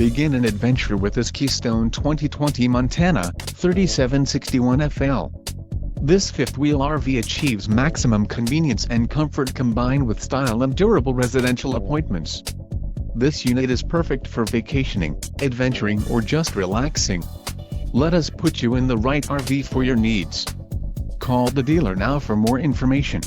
Begin an adventure with this Keystone 2020 Montana 3761 FL. This fifth-wheel RV achieves maximum convenience and comfort combined with style and durable residential appointments. This unit is perfect for vacationing, adventuring or just relaxing. Let us put you in the right RV for your needs. Call the dealer now for more information.